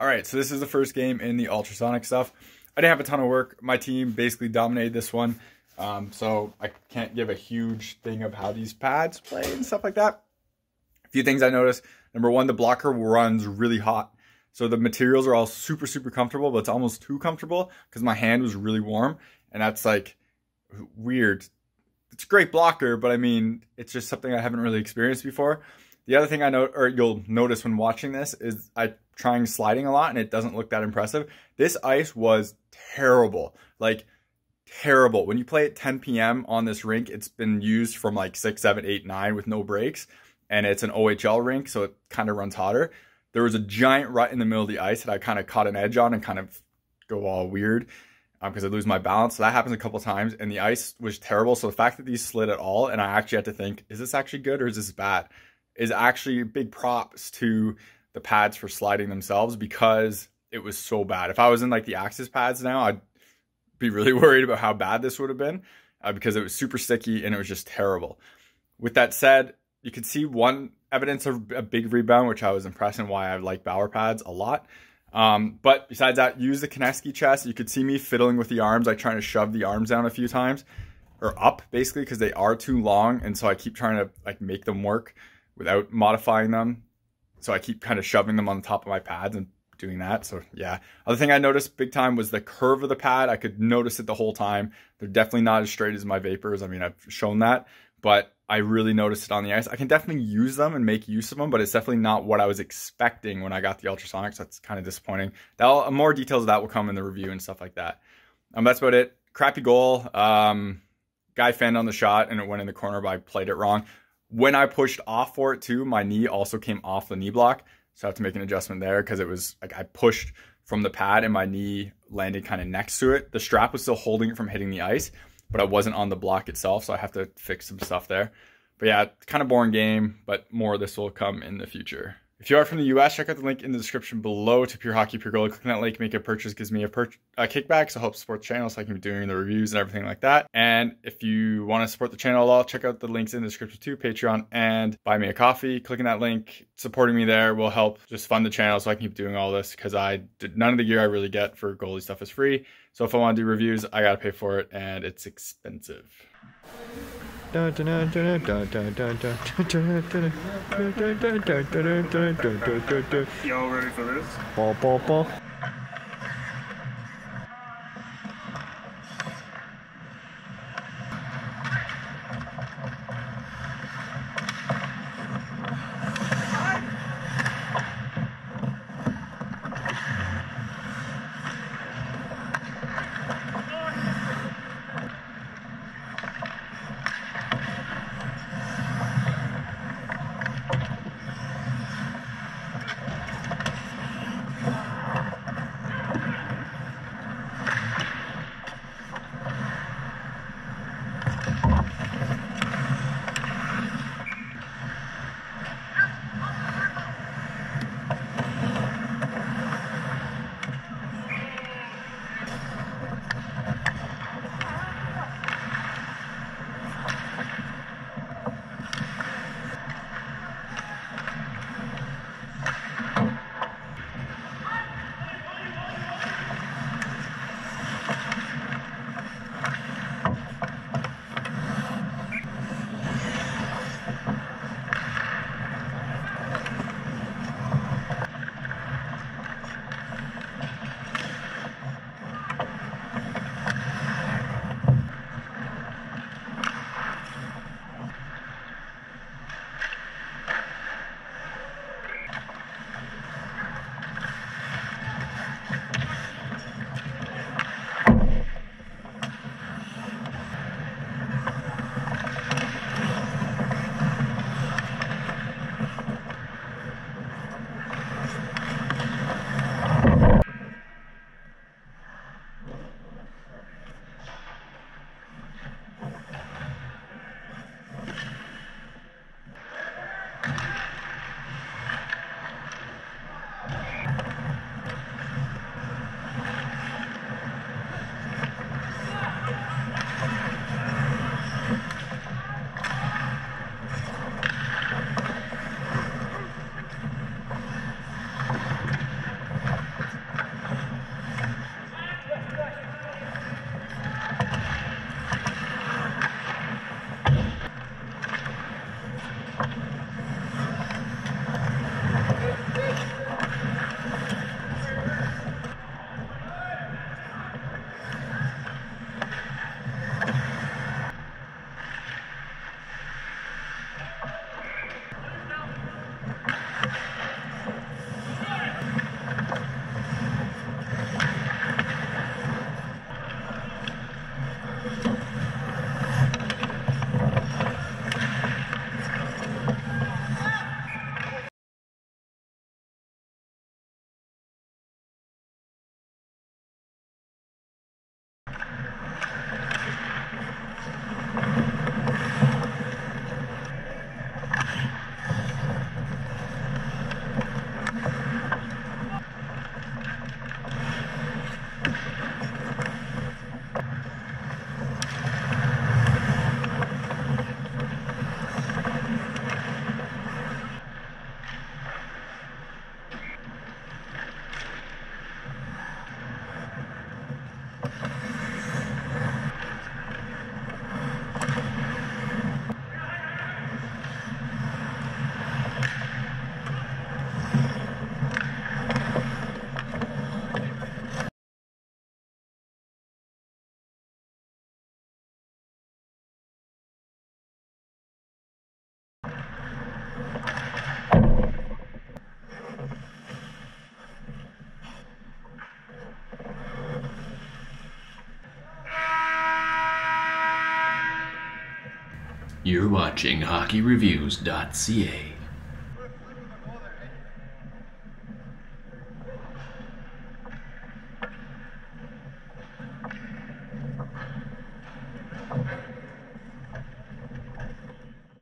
All right, so this is the first game in the ultrasonic stuff. I didn't have a ton of work. My team basically dominated this one. So I can't give a huge thing of how these pads play and stuff like that. A few things I noticed. Number one, the blocker runs really hot. So the materials are all super, super comfortable, but it's almost too comfortable because my hand was really warm. And that's like weird. It's a great blocker, but I mean, it's just something I haven't really experienced before. The other thing I know, or you'll notice when watching this, is I trying sliding a lot and it doesn't look that impressive. This ice was terrible. Like, terrible. When you play at 10 p.m. on this rink, it's been used from like 6, 7, 8, 9 with no breaks. And it's an OHL rink, so it kind of runs hotter. There was a giant rut in the middle of the ice that I kind of caught an edge on and kind of go all weird because I lose my balance. So that happens a couple times, and the ice was terrible. So the fact that these slid at all, and I actually had to think, is this actually good or is this bad? Is actually big props to the pads for sliding themselves because it was so bad. If I was in like the Axis pads now, I'd be really worried about how bad this would have been because it was super sticky and it was just terrible. With that said, you could see one evidence of a big rebound, which I was impressed and why I like Bauer pads a lot. But besides that, use the Kenesky chest. You could see me fiddling with the arms, like trying to shove the arms down a few times, or up basically, because they are too long. And so I keep trying to like make them work without modifying them. So I keep kind of shoving them on the top of my pads and doing that. So yeah. Other thing I noticed big time was the curve of the pad. I could notice it the whole time. They're definitely not as straight as my Vapors. I mean, I've shown that, but I really noticed it on the ice. I can definitely use them and make use of them, but it's definitely not what I was expecting when I got the ultrasonics. That's kind of disappointing. More details of that will come in the review and stuff like that. That's about it. Crappy goal. Guy fanned on the shot and it went in the corner, but I played it wrong. When I pushed off for it too, my knee also came off the knee block. So I have to make an adjustment there because it was like I pushed from the pad and my knee landed kind of next to it. The strap was still holding it from hitting the ice, but I wasn't on the block itself, so I have to fix some stuff there. But yeah, kind of boring game, but more of this will come in the future. If you are from the US, check out the link in the description below to Pure Hockey, Pure Goalie. Clicking that link, make a purchase, gives me a kickback, so help support the channel so I can be doing the reviews and everything like that. And if you want to support the channel at all, check out the links in the description too, Patreon and Buy Me a Coffee. Clicking that link, supporting me there will help just fund the channel so I can keep doing all this because none of the gear I really get for goalie stuff is free. So if I want to do reviews, I got to pay for it and it's expensive. Y'all ready for this? Ball, ball, ball. You're watching HockeyReviews.ca.